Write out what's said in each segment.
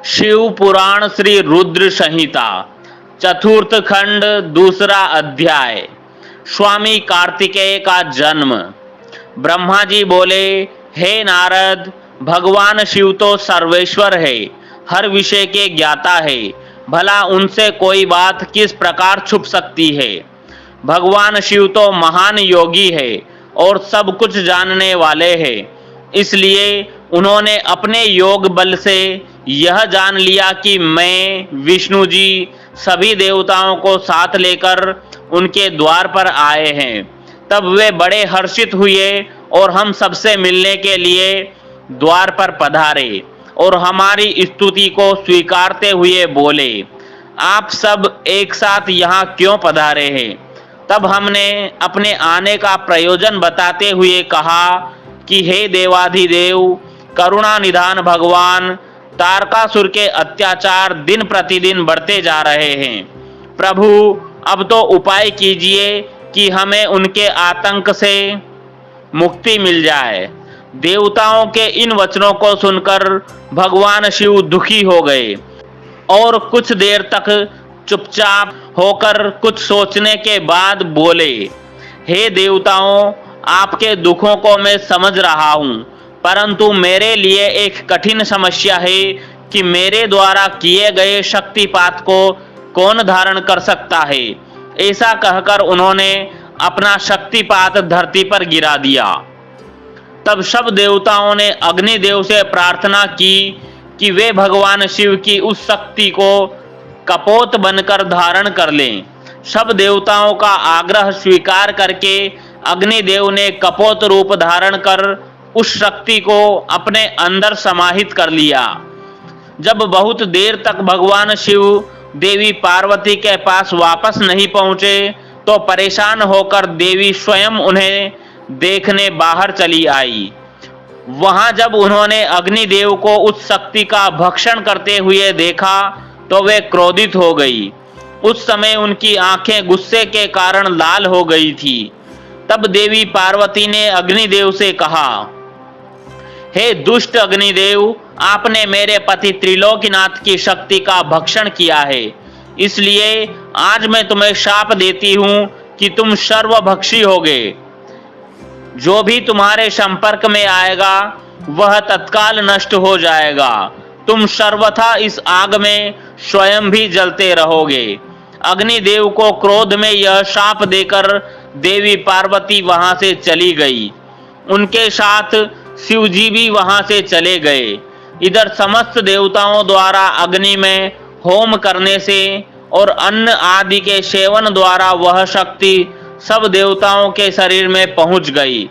शिव पुराण श्री रुद्र संहिता चतुर्थ खंड दूसरा अध्याय। स्वामी कार्तिकेय का जन्म। ब्रह्मा जी बोले, हे नारद, भगवान शिव तो सर्वेश्वर है, हर विषय के ज्ञाता है, भला उनसे कोई बात किस प्रकार छुप सकती है। भगवान शिव तो महान योगी है और सब कुछ जानने वाले हैं, इसलिए उन्होंने अपने योग बल से यह जान लिया कि मैं विष्णु जी सभी देवताओं को साथ लेकर उनके द्वार पर आए हैं। तब वे बड़े हर्षित हुए और हम सबसे मिलने के लिए द्वार पर पधारे और हमारी स्तुति को स्वीकारते हुए बोले, आप सब एक साथ यहाँ क्यों पधारे हैं। तब हमने अपने आने का प्रयोजन बताते हुए कहा कि हे देवाधिदेव, करुणा निधान भगवान, तारकासुर के अत्याचार दिन प्रतिदिन बढ़ते जा रहे हैं। प्रभु, अब तो उपाय कीजिए कि हमें उनके आतंक से मुक्ति मिल जाए। देवताओं के इन वचनों को सुनकर भगवान शिव दुखी हो गए और कुछ देर तक चुपचाप होकर कुछ सोचने के बाद बोले, हे देवताओं, आपके दुखों को मैं समझ रहा हूँ, परंतु मेरे लिए एक कठिन समस्या है कि मेरे द्वारा किए गए शक्तिपात को कौन धारण कर सकता है। ऐसा कहकर उन्होंने अपना शक्तिपात धरती पर गिरा दिया। तब सब देवताओं ने अग्निदेव से प्रार्थना की कि वे भगवान शिव की उस शक्ति को कपोत बनकर धारण कर लें। सब देवताओं का आग्रह स्वीकार करके अग्निदेव ने कपोत रूप धारण कर उस शक्ति को अपने अंदर समाहित कर लिया। जब बहुत देर तक भगवान शिव देवी पार्वती के पास वापस नहीं पहुंचे तो परेशान होकर देवी स्वयं उन्हें देखने बाहर चली आई। वहां जब उन्होंने अग्निदेव को उस शक्ति का भक्षण करते हुए देखा तो वे क्रोधित हो गई। उस समय उनकी आंखें गुस्से के कारण लाल हो गई थी। तब देवी पार्वती ने अग्निदेव से कहा, हे दुष्ट अग्निदेव, आपने मेरे पति त्रिलोकीनाथ की शक्ति का भक्षण किया है, इसलिए आज मैं तुम्हें शाप देती हूं कि तुम सर्वभक्षी होगे। जो भी तुम्हारे संपर्क में आएगा वह तत्काल नष्ट हो जाएगा। तुम सर्वथा इस आग में स्वयं भी जलते रहोगे। अग्निदेव को क्रोध में यह शाप देकर देवी पार्वती वहां से चली गई। उनके साथ शिवजी भी वहां से चले गए। इधर समस्त देवताओं द्वारा अग्नि में होम करने से और अन्न आदि के सेवन द्वारा वह शक्ति सब देवताओं के शरीर में पहुंच गई।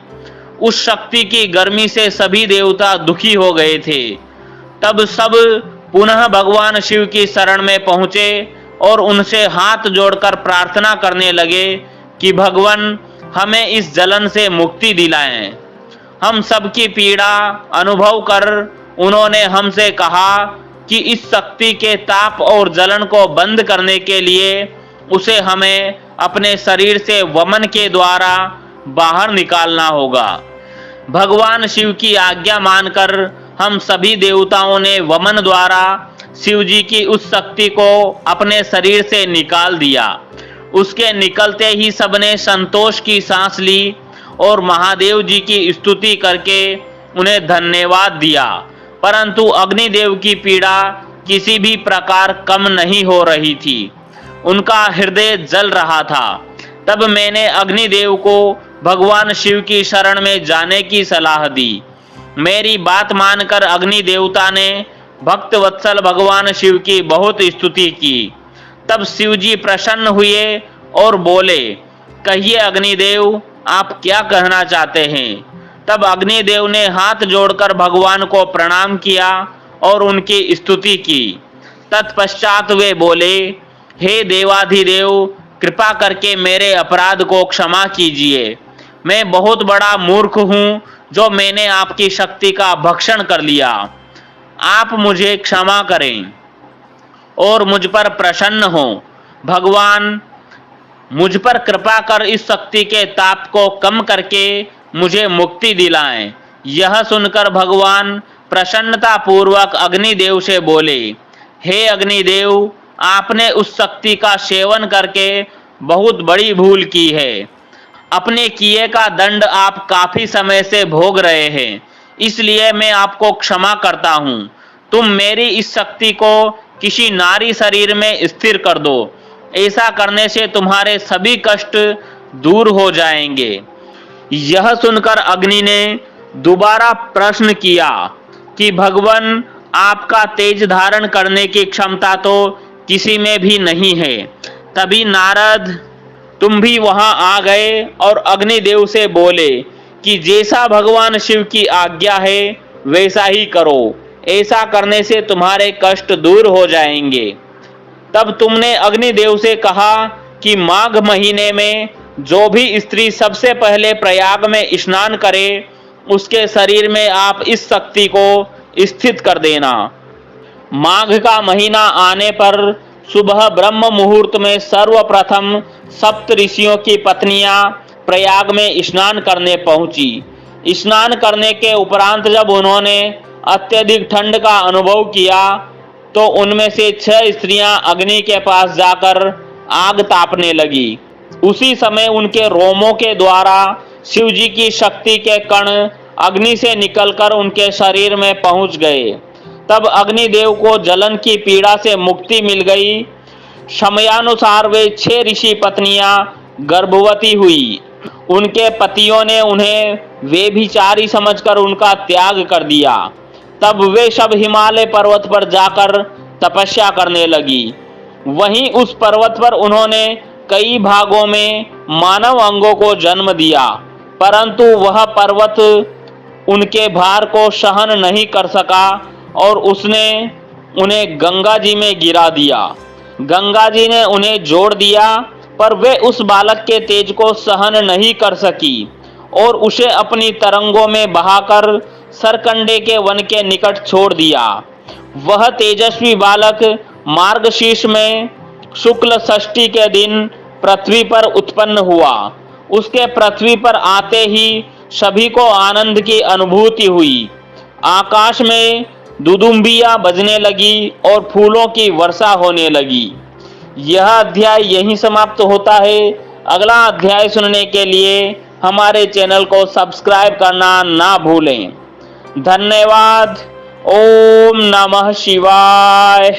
उस शक्ति की गर्मी से सभी देवता दुखी हो गए थे। तब सब पुनः भगवान शिव की शरण में पहुंचे और उनसे हाथ जोड़कर प्रार्थना करने लगे कि भगवान, हमें इस जलन से मुक्ति दिलाएं। हम सबकी पीड़ा अनुभव कर उन्होंने हमसे कहा कि इस शक्ति के ताप और जलन को बंद करने के लिए उसे हमें अपने शरीर से वमन के द्वारा बाहर निकालना होगा। भगवान शिव की आज्ञा मानकर हम सभी देवताओं ने वमन द्वारा शिव जी की उस शक्ति को अपने शरीर से निकाल दिया। उसके निकलते ही सबने संतोष की सांस ली और महादेव जी की स्तुति करके उन्हें धन्यवाद दिया। परंतु अग्निदेव की पीड़ा किसी भी प्रकार कम नहीं हो रही थी। उनका हृदय जल रहा था। तब मैंने अग्निदेव को भगवान शिव की शरण में जाने की सलाह दी। मेरी बात मानकर अग्नि देवता ने भक्त वत्सल भगवान शिव की बहुत स्तुति की। तब शिव जी प्रसन्न हुए और बोले, कहिए अग्निदेव, आप क्या कहना चाहते हैं। तब अग्निदेव ने हाथ जोड़कर भगवान को प्रणाम किया और उनकी स्तुति की। तत्पश्चात वे बोले, हे देवाधिदेव, कृपा करके मेरे अपराध को क्षमा कीजिए। मैं बहुत बड़ा मूर्ख हूँ जो मैंने आपकी शक्ति का भक्षण कर लिया। आप मुझे क्षमा करें और मुझ पर प्रसन्न हो। भगवान, मुझ पर कृपा कर इस शक्ति के ताप को कम करके मुझे मुक्ति दिलाएं। यह सुनकर भगवान प्रसन्नता पूर्वक अग्निदेव से बोले, हे अग्निदेव, आपने उस शक्ति का सेवन करके बहुत बड़ी भूल की है। अपने किए का दंड आप काफी समय से भोग रहे हैं, इसलिए मैं आपको क्षमा करता हूँ। तुम मेरी इस शक्ति को किसी नारी शरीर में स्थिर कर दो। ऐसा करने से तुम्हारे सभी कष्ट दूर हो जाएंगे। यह सुनकर अग्नि ने दोबारा प्रश्न किया कि भगवान, आपका तेज धारण करने की क्षमता तो किसी में भी नहीं है। तभी नारद, तुम भी वहां आ गए और अग्निदेव से बोले कि जैसा भगवान शिव की आज्ञा है वैसा ही करो। ऐसा करने से तुम्हारे कष्ट दूर हो जाएंगे। तब तुमने अग्निदेव से कहा कि माघ महीने में जो भी स्त्री सबसे पहले प्रयाग में स्नान करे, उसके शरीर में आप इस शक्ति को स्थित कर देना। माघ का महीना आने पर सुबह ब्रह्म मुहूर्त में सर्वप्रथम सप्त ऋषियों की पत्नियां प्रयाग में स्नान करने पहुंची। स्नान करने के उपरांत जब उन्होंने अत्यधिक ठंड का अनुभव किया तो उनमें से 6 स्त्रियां अग्नि के पास जाकर आग तापने लगी। उसी समय उनके रोमों के द्वारा शिव जी की शक्ति के कण अग्नि से निकलकर उनके शरीर में पहुंच गए। तब अग्निदेव को जलन की पीड़ा से मुक्ति मिल गई। समयानुसार वे 6 ऋषि पत्नियां गर्भवती हुई। उनके पतियों ने उन्हें व्यभिचारी समझकर उनका त्याग कर दिया। तब वे सब हिमालय पर्वत पर जाकर तपस्या करने लगी। वहीं उस पर्वत पर उन्होंने कई भागों में मानव अंगों को जन्म दिया, परंतु वह पर्वत उनके भार को सहन नहीं कर सका और उसने उन्हें गंगा जी में गिरा दिया। गंगा जी ने उन्हें जोड़ दिया, पर वे उस बालक के तेज को सहन नहीं कर सकी और उसे अपनी तरंगों में बहाकर सरकंडे के वन के निकट छोड़ दिया। वह तेजस्वी बालक मार्गशीर्ष में शुक्ल षष्ठी के दिन पृथ्वी पर उत्पन्न हुआ। उसके पृथ्वी पर आते ही सभी को आनंद की अनुभूति हुई। आकाश में दुदुम्बियां बजने लगी और फूलों की वर्षा होने लगी। यह अध्याय यहीं समाप्त होता है। अगला अध्याय सुनने के लिए हमारे चैनल को सब्सक्राइब करना ना भूलें। धन्यवाद। ओम नमः शिवाय।